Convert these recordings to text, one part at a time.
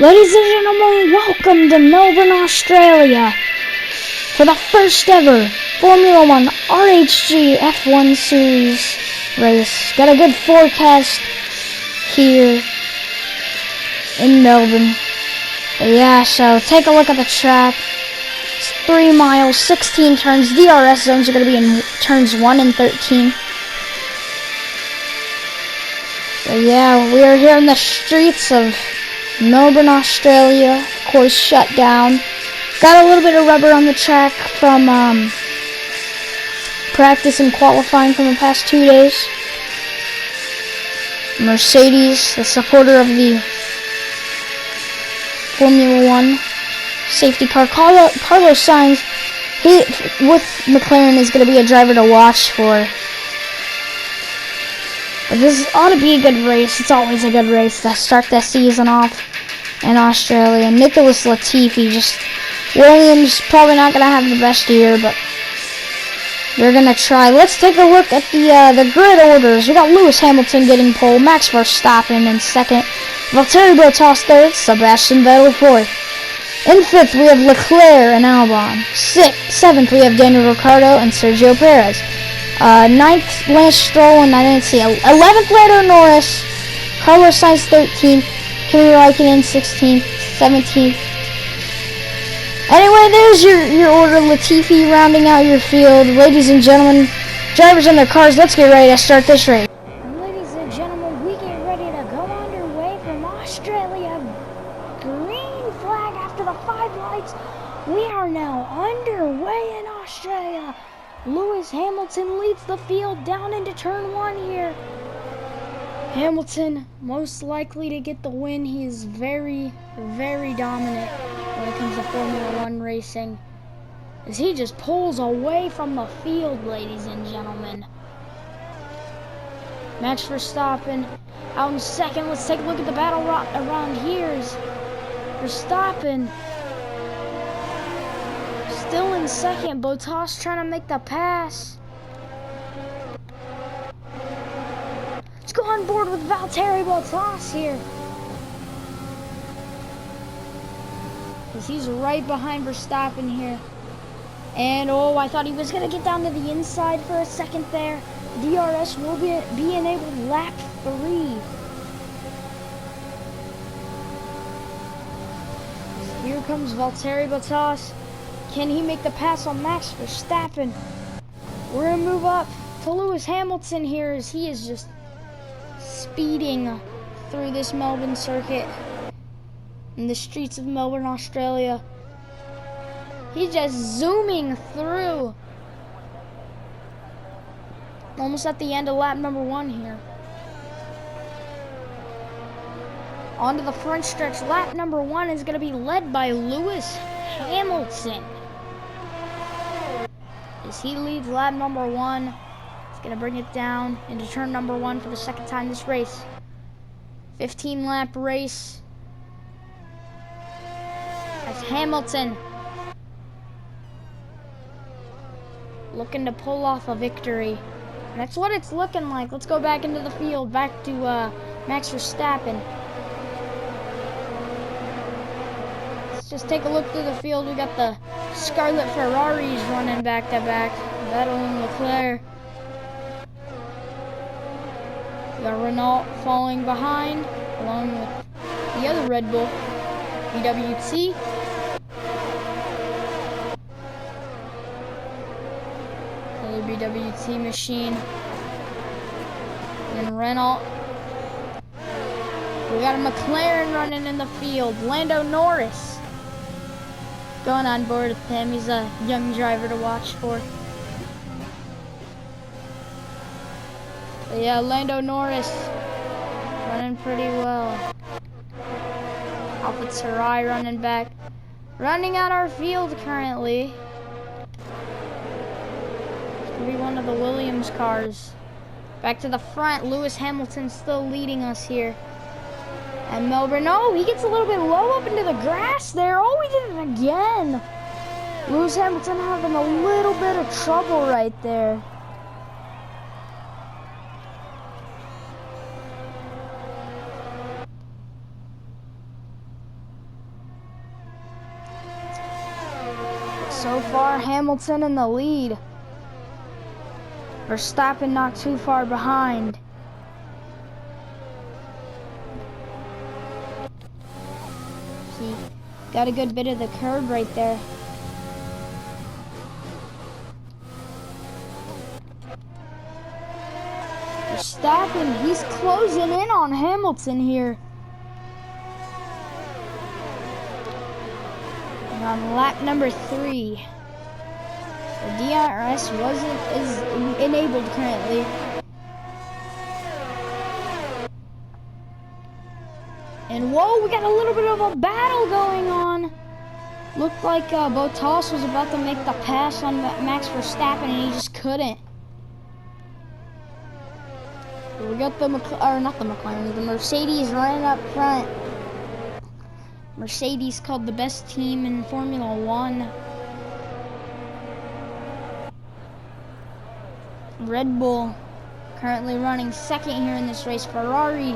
Ladies and gentlemen, welcome to Melbourne, Australia for the first ever Formula 1 RHG F1 Series race. Got a good forecast here in Melbourne. But yeah, so take a look at the track. It's 3 miles, 16 turns. DRS zones are going to be in turns 1 and 13. So yeah, we are here in the streets of Melbourne, Australia, of course shut down. Got a little bit of rubber on the track from practice and qualifying from the past 2 days. Mercedes, the supporter of the Formula 1 safety car, Carlos Sainz, he with McLaren is going to be a driver to watch for. But this ought to be a good race. It's always a good race to start the season off in Australia. Nicholas Latifi, Williams probably not going to have the best year, but they're going to try. Let's take a look at the grid orders. We got Lewis Hamilton getting pole, Max Verstappen in second, Valtteri Bottas third, Sebastian Vettel fourth. In fifth, we have Leclerc and Albon. Seventh, we have Daniel Ricciardo and Sergio Perez. Ninth, Lance Stroll, and I didn't see. 11th, Lando Norris. Carlos Sainz 13th. Kimi Raikkonen 16th. 17th. Anyway, there's your order. Latifi rounding out your field. Ladies and gentlemen, drivers in their cars, let's get ready to start this race. And ladies and gentlemen, we get ready to go underway from Australia. Green flag after the 5 lights. We are now underway in Australia. Lewis Hamilton leads the field down into turn 1 here. Hamilton most likely to get the win. He is very, very dominant when it comes to Formula 1 racing, as he just pulls away from the field, ladies and gentlemen. Max Verstappen out in second. Let's take a look at the battle around here. Is Verstappen still in second. Bottas trying to make the pass. Let's go on board with Valtteri Bottas here, because he's right behind Verstappen here. And oh, I thought he was going to get down to the inside for a second there. DRS will be enabled lap 3. Here comes Valtteri Bottas. Can he make the pass on Max Verstappen? We're going to move up to Lewis Hamilton here, as he is just speeding through this Melbourne circuit in the streets of Melbourne, Australia. He's just zooming through. Almost at the end of lap number 1 here. Onto the front stretch. Lap number 1 is going to be led by Lewis Hamilton, as he leads lap number 1. He's going to bring it down into turn number 1 for the second time this race. 15 lap race. As Hamilton looking to pull off a victory. And that's what it's looking like. Let's go back into the field, back to Max Verstappen. Let's just take a look through the field. We got the Scarlet Ferraris running back to back. Vettel and Leclerc. We got Renault falling behind, along with the other Red Bull, BWT. Another BWT machine. And Renault. We got a McLaren running in the field. Lando Norris going on board with him. He's a young driver to watch for. But yeah, Lando Norris running pretty well. Alpha Tauri running back. Running out our field currently. It's going to be one of the Williams cars. Back to the front. Lewis Hamilton still leading us here. And Melbourne, oh, he gets a little bit low up into the grass there. Oh, we did it again. Lewis Hamilton having a little bit of trouble right there. So far, Hamilton in the lead. Verstappen not too far behind. See, got a good bit of the curb right there. Verstappen, he's closing in on Hamilton here. And on lap number 3, the DRS is enabled currently. And whoa, we got a little bit of a battle going on. Looked like Bottas was about to make the pass on Max Verstappen and he just couldn't. We got the the Mercedes right up front. Mercedes called the best team in Formula 1. Red Bull currently running second here in this race. Ferrari,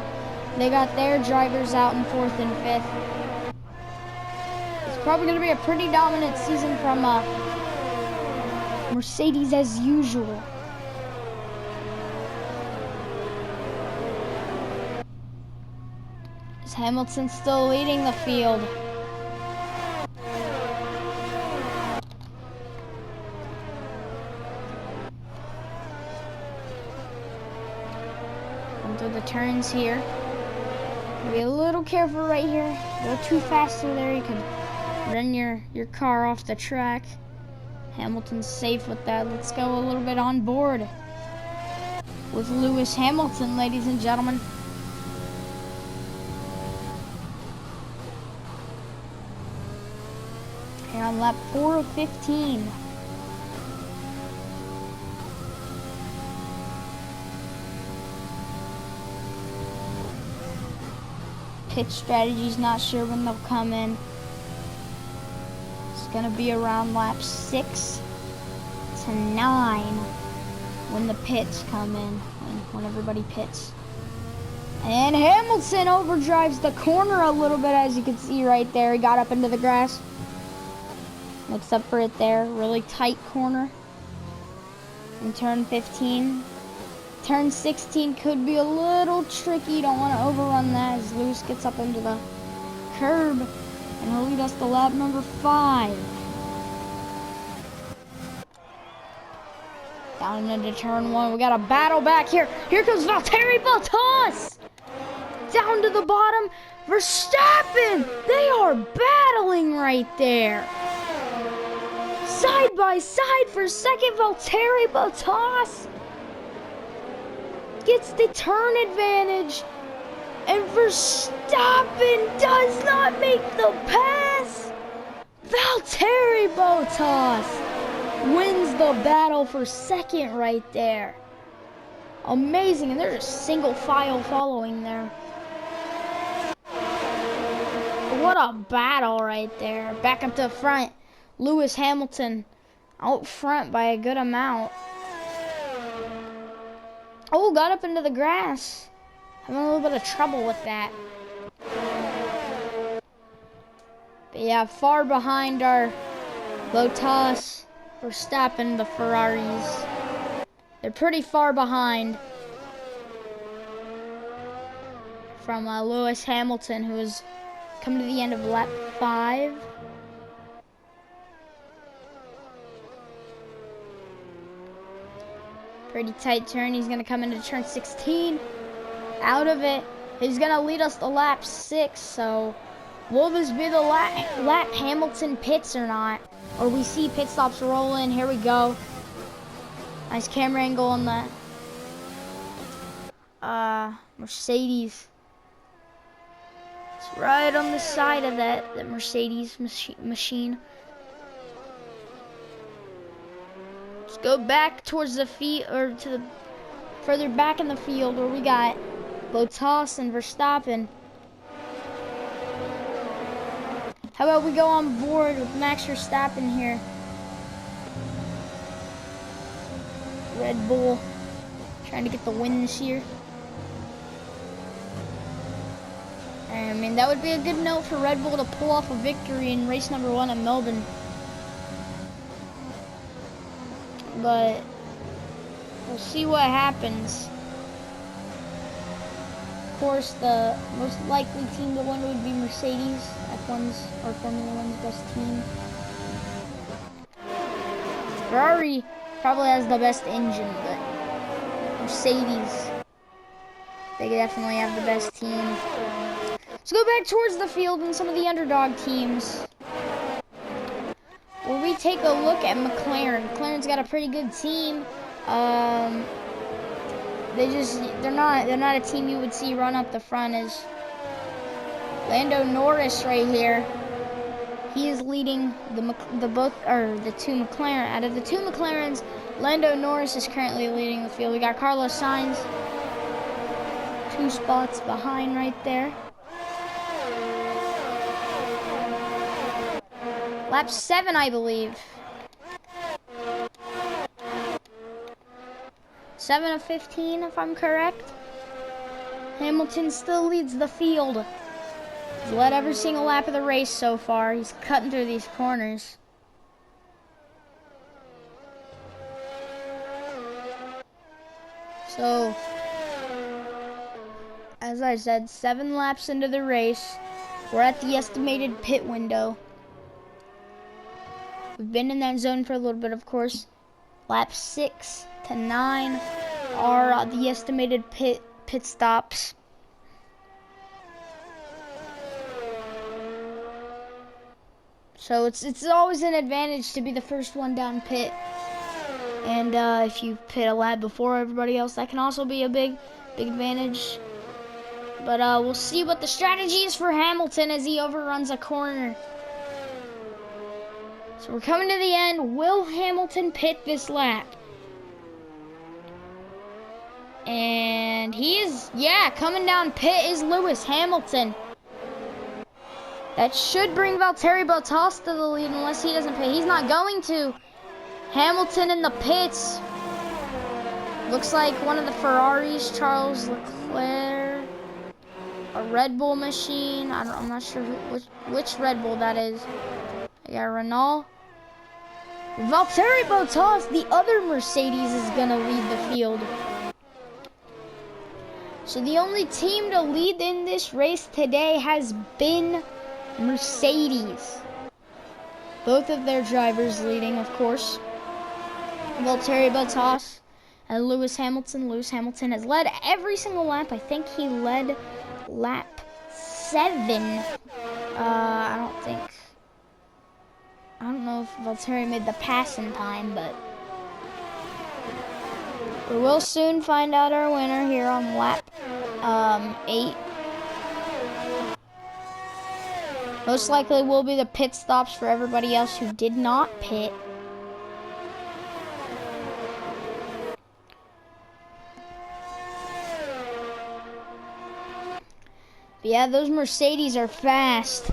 they got their drivers out in 4th and 5th. It's probably going to be a pretty dominant season from Mercedes as usual. Is Hamilton still leading the field? Into the turns here. Be a little careful right here. Go too fast through there, you could run your car off the track. Hamilton's safe with that. Let's go a little bit on board with Lewis Hamilton, ladies and gentlemen. Here on lap 4 of 15. Pit strategy's not sure when they'll come in. It's gonna be around lap 6 to 9 when the pits come in, when everybody pits. And Hamilton overdrives the corner a little bit, as you can see right there. He got up into the grass. Makes up for it there. Really tight corner in turn 15. Turn 16 could be a little tricky. Don't want to overrun that as Lewis gets up into the curb. And he'll lead us to lap number 5. Down into turn 1. We got a battle back here. Here comes Valtteri Bottas. Down to the bottom. Verstappen. They are battling right there. Side by side for second. Valtteri Bottas gets the turn advantage, and Verstappen does not make the pass. Valtteri Bottas wins the battle for second right there. Amazing, and there's a single file following there. What a battle right there. Back up to the front. Lewis Hamilton out front by a good amount. Oh, got up into the grass. Having a little bit of trouble with that. But yeah, far behind are Bottas, Verstappen, the Ferraris. They're pretty far behind from Lewis Hamilton, who has come to the end of lap 5. Pretty tight turn. He's going to come into turn 16. Out of it. He's going to lead us to lap 6. So, will this be the lap Hamilton pits or not? Or we see pit stops roll in. Here we go. Nice camera angle on that Mercedes. It's right on the side of that Mercedes machine. Go back towards the field, or to the further back in the field, where we got Bottas and Verstappen. How about we go on board with Max Verstappen here? Red Bull trying to get the win this year. I mean, that would be a good note for Red Bull to pull off a victory in race number 1 at Melbourne. but we'll see what happens. Of course, the most likely team to win would be Mercedes, F1's or Formula One's best team. Ferrari probably has the best engine, but Mercedes, they definitely have the best team. Let's go back towards the field and some of the underdog teams, where we take a look at McLaren. McLaren's got a pretty good team. They're not a team you would see run up the front as Lando Norris right here. He is leading the two McLaren. Out of the two McLarens, Lando Norris is currently leading the field. We got Carlos Sainz 2 spots behind right there. Lap 7, I believe. 7 of 15, if I'm correct. Hamilton still leads the field. He's led every single lap of the race so far. He's cutting through these corners. So, as I said, 7 laps into the race. We're at the estimated pit window. We've been in that zone for a little bit, of course. Laps 6 to 9 are the estimated pit stops. So it's always an advantage to be the first one down pit. And if you pit a lap before everybody else, that can also be a big advantage. But we'll see what the strategy is for Hamilton as he overruns a corner. So we're coming to the end. Will Hamilton pit this lap? And he is, yeah, coming down pit is Lewis Hamilton. That should bring Valtteri Bottas to the lead unless he doesn't pit. He's not going to. Hamilton in the pits. Looks like one of the Ferraris, Charles Leclerc. A Red Bull machine. I'm not sure which Red Bull that is. I got Renault. Valtteri Bottas, the other Mercedes, is gonna lead the field. So the only team to lead in this race today has been Mercedes. Both of their drivers leading, of course. Valtteri Bottas and Lewis Hamilton. Lewis Hamilton has led every single lap. I think he led lap 7. I don't know if Valtteri made the pass in time, but we will soon find out our winner here on lap 8. Most likely will be the pit stops for everybody else who did not pit. But yeah, those Mercedes are fast.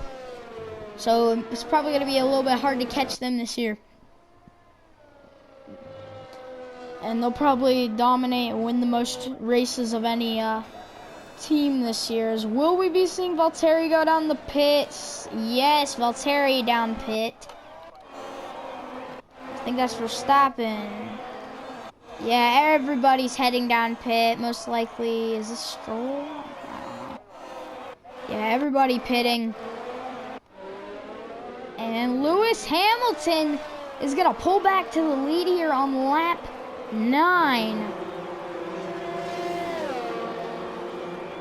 So it's probably going to be a little bit hard to catch them this year. And they'll probably dominate and win the most races of any team this year. Will we be seeing Valtteri go down the pits? Yes, Valtteri down pit. I think that's Verstappen. Yeah, everybody's heading down pit. Most likely, is this Stroll? Yeah, everybody pitting. And Lewis Hamilton is going to pull back to the lead here on lap 9.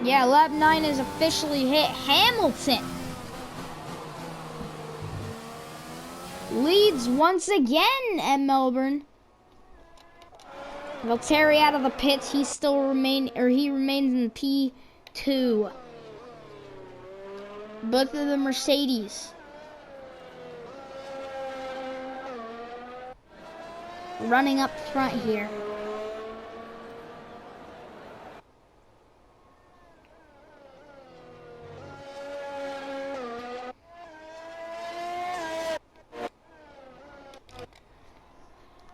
Yeah, lap 9 is officially hit. Hamilton leads once again at Melbourne. Valtteri out of the pits. He remains in P2. Both of the Mercedes running up front here.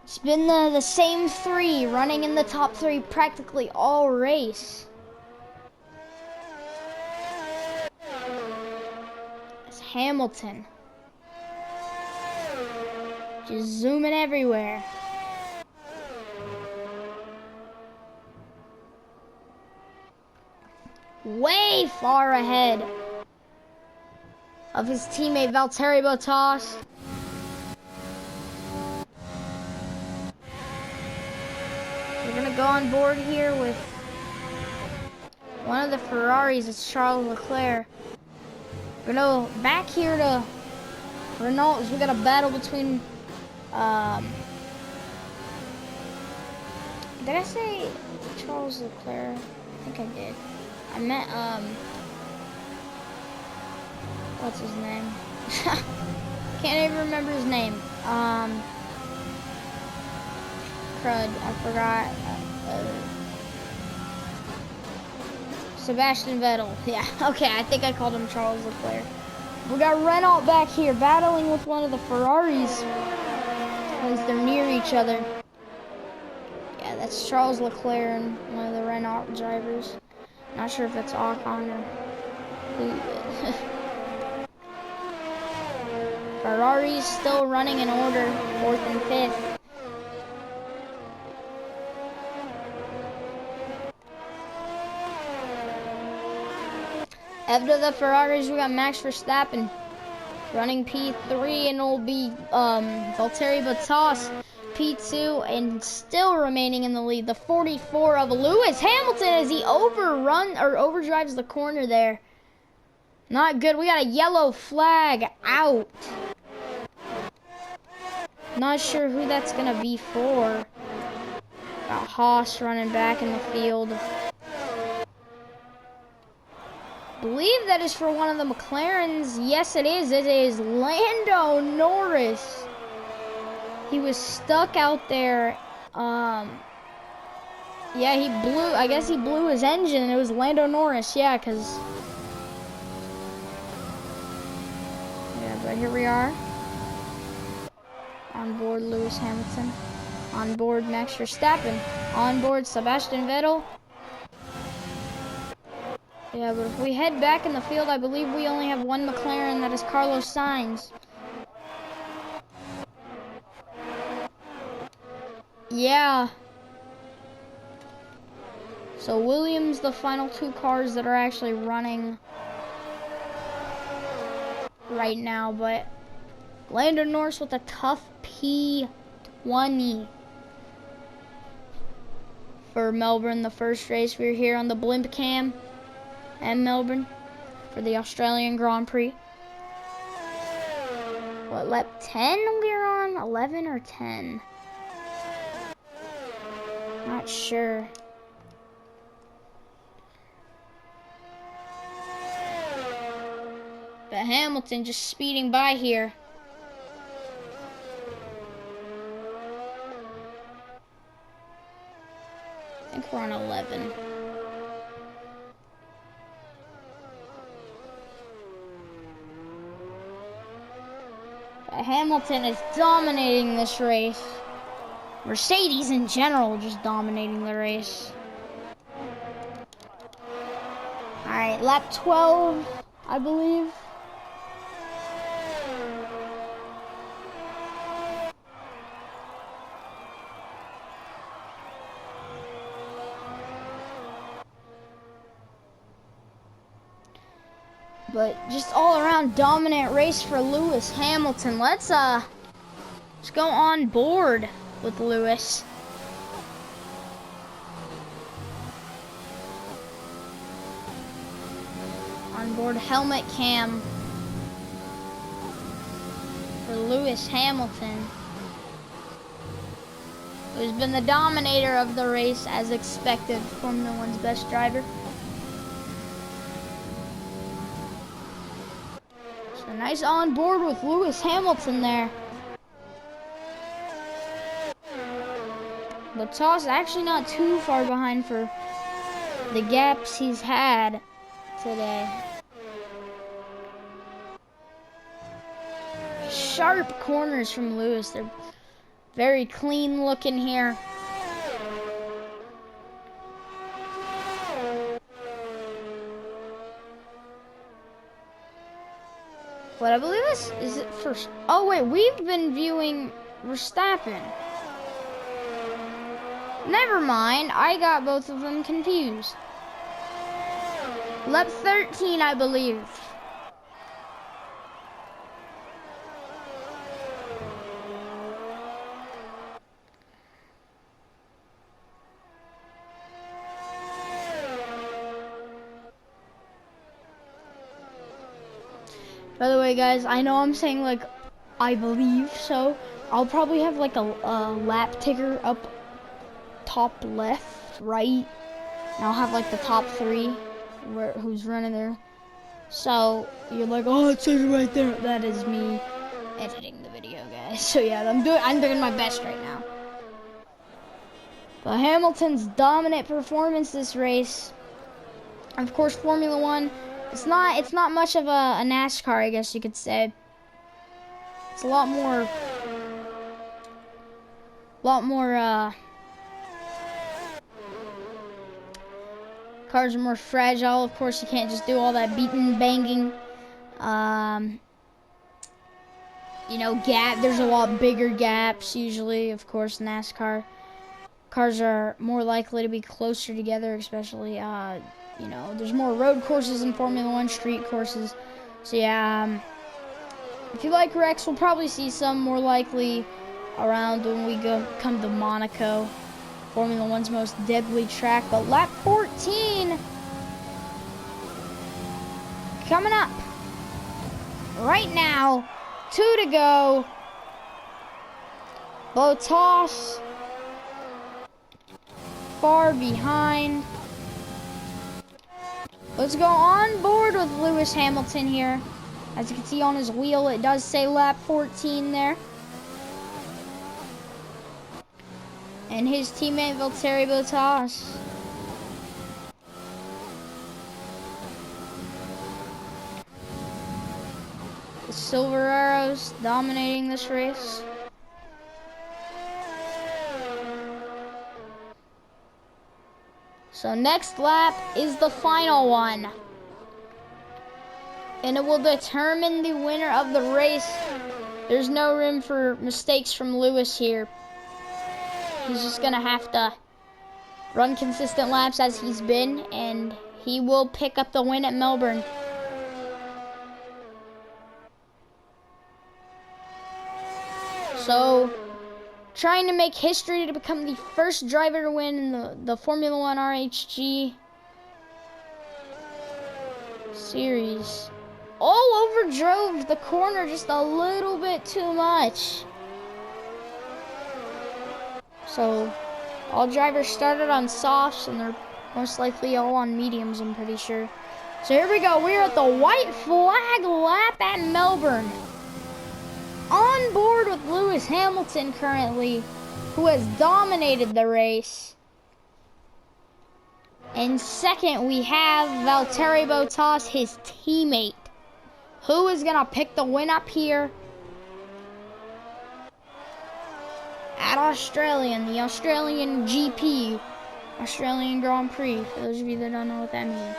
It's been the same 3 running in the top 3 practically all race. It's Hamilton. Just zooming everywhere. way far ahead of his teammate Valtteri Bottas. We're gonna go on board here with one of the Ferraris. It's Charles Leclerc. We're gonna go back here to Renault as we got a battle between did I say Charles Leclerc? I think I did. I meant what's his name? Can't even remember his name. Crud, I forgot. Sebastian Vettel. Yeah, okay, I think I called him Charles Leclerc. We got Renault back here battling with one of the Ferraris as they're near each other. Yeah, that's Charles Leclerc and one of the Renault drivers. Not sure if it's Ocon or who. Ferrari's still running in order, 4th and 5th. After the Ferraris, we got Max Verstappen running P3, and it'll be Valtteri Bottas P2, and still remaining in the lead. The 44 of Lewis Hamilton as he overdrives the corner there. Not good. We got a yellow flag out. Not sure who that's gonna be for. Got Haas running back in the field. Believe that is for one of the McLarens. Yes, it is. It is Lando Norris. He was stuck out there. Yeah, he blew. I guess he blew his engine. It was Lando Norris. Yeah, because. Yeah, but here we are. On board Lewis Hamilton. On board Max Verstappen. On board Sebastian Vettel. Yeah, but if we head back in the field, I believe we only have one McLaren, that is Carlos Sainz. Yeah. So Williams, the final 2 cars that are actually running right now, but Lando Norris with a tough P20 for Melbourne, the first race. We're here on the blimp cam and Melbourne for the Australian Grand Prix. What, lap 10 we're on? 11 or 10? Not sure. But Hamilton just speeding by here. I think we're on 11. Hamilton is dominating this race. Mercedes in general just dominating the race. Alright, lap 12, I believe. But just all around dominant race for Lewis Hamilton. Let's go on board with Lewis. On board helmet cam for Lewis Hamilton, who's been the dominator of the race as expected, Formula One's best driver. So nice on board with Lewis Hamilton there. Bottas actually not too far behind for the gaps he's had today. Sharp corners from Lewis. They're very clean looking here. But I believe this is it first. Oh wait, we've been viewing Verstappen. Never mind, I got both of them confused. Lap 13, I believe. By the way, guys, I know I'm saying like, I believe so. I'll probably have like a lap ticker up top left, right. And I'll have like the top 3 who's running there. So you're like, oh, it says right there. That is me editing the video, guys. So yeah, I'm doing my best right now. But Hamilton's dominant performance this race. Of course, Formula 1. It's not much of a NASCAR, I guess you could say. It's a lot more cars are more fragile. Of course, you can't just do all that beating, banging. You know, there's a lot bigger gaps usually. Of course, NASCAR cars are more likely to be closer together, especially you know, there's more road courses in Formula 1, street courses. So yeah, if you like wrecks, we'll probably see some more likely around when we come to Monaco, Formula 1's most deadly track. But lap 14 coming up right now, 2 to go. Bottas far behind. Let's go on board with Lewis Hamilton here. As you can see on his wheel, it does say lap 14 there. And his teammate Valtteri Bottas. The Silver Arrows dominating this race. So next lap is the final one. And it will determine the winner of the race. There's no room for mistakes from Lewis here. He's just gonna have to run consistent laps as he's been, and he will pick up the win at Melbourne. So, trying to make history to become the first driver to win in the Formula 1 RHG series. All overdrove the corner just a little bit too much. So, all drivers started on softs, and they're most likely all on mediums, I'm pretty sure. So here we go. We're at the white flag lap at Melbourne. On board with Lewis Hamilton currently, who has dominated the race. In second, we have Valtteri Bottas, his teammate, who is gonna pick the win up here at Australian, the Australian GP, Australian Grand Prix, for those of you that don't know what that means.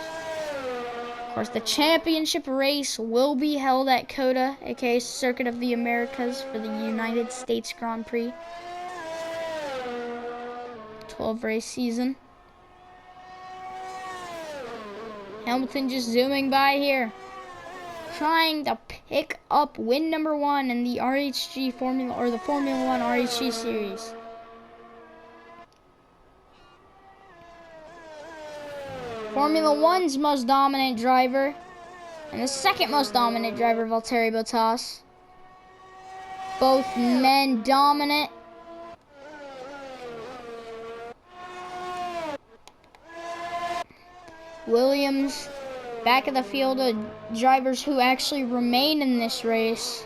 Of course, the championship race will be held at COTA, aka Circuit of the Americas, for the United States Grand Prix. 12 race season. Hamilton just zooming by here, trying to pick up win number 1 in the RHG Formula, or the Formula 1 RHG series. Formula 1's most dominant driver, and the second most dominant driver, Valtteri Bottas. Both men dominant. Williams back of the field of drivers who actually remain in this race.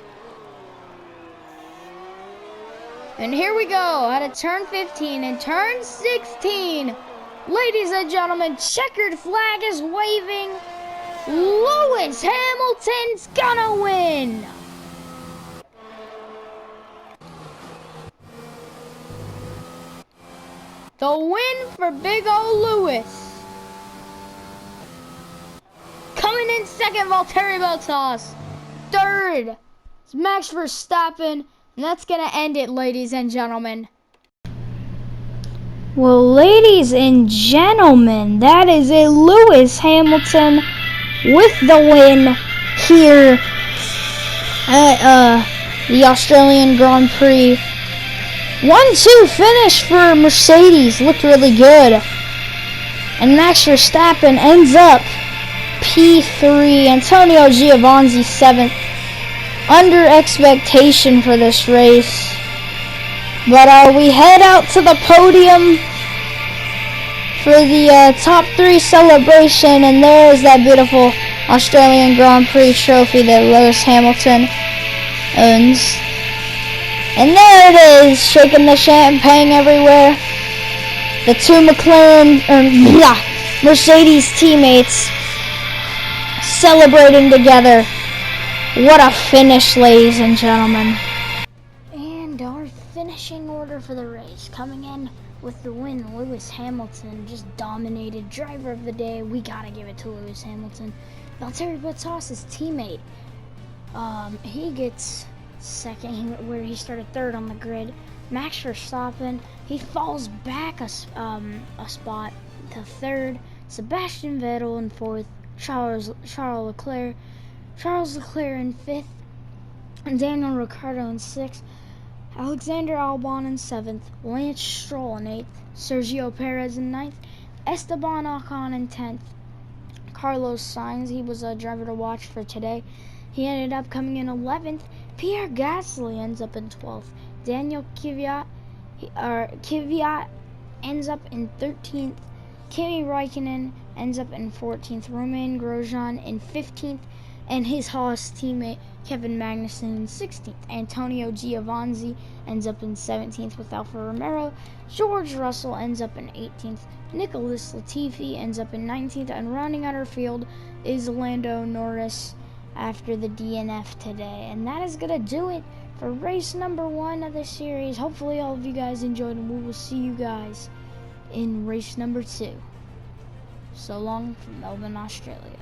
And here we go out of turn 15 and turn 16. Ladies and gentlemen, checkered flag is waving. Lewis Hamilton's gonna win. The win for big ol' Lewis. Coming in second, Valtteri Bottas. Third, it's Max Verstappen. And that's gonna end it, ladies and gentlemen. Well, ladies and gentlemen, that is it. Lewis Hamilton with the win here at the Australian Grand Prix. 1-2 finish for Mercedes. Looked really good. And Max Verstappen ends up P3. Antonio Giovinazzi 7th. Under expectation for this race. But we head out to the podium for the top 3 celebration, and there's that beautiful Australian Grand Prix trophy that Lewis Hamilton owns. And there it is, shaking the champagne everywhere. The 2 Mercedes teammates celebrating together. What a finish, ladies and gentlemen. And our finishing order for the race, coming in with the win, Lewis Hamilton, just dominated. Driver of the day, we gotta give it to Lewis Hamilton. Valtteri Bottas, his teammate, he gets second, where he started third on the grid. Max Verstappen, he falls back a spot to third. Sebastian Vettel in fourth. Charles Leclerc in fifth. And Daniel Ricciardo in sixth. Alexander Albon in 7th, Lance Stroll in 8th, Sergio Perez in 9th, Esteban Ocon in 10th, Carlos Sainz, he was a driver to watch for today. He ended up coming in 11th. Pierre Gasly ends up in 12th. Daniel Kvyat ends up in 13th. Kimi Räikkönen ends up in 14th. Romain Grosjean in 15th. And his Haas teammate Kevin Magnussen in 16th. Antonio Giovinazzi ends up in 17th with Alfa Romeo. George Russell ends up in 18th. Nicholas Latifi ends up in 19th. And rounding out our field is Lando Norris after the DNF today. And that is going to do it for race number 1 of this series. Hopefully all of you guys enjoyed, and we will see you guys in race number 2. So long from Melbourne, Australia.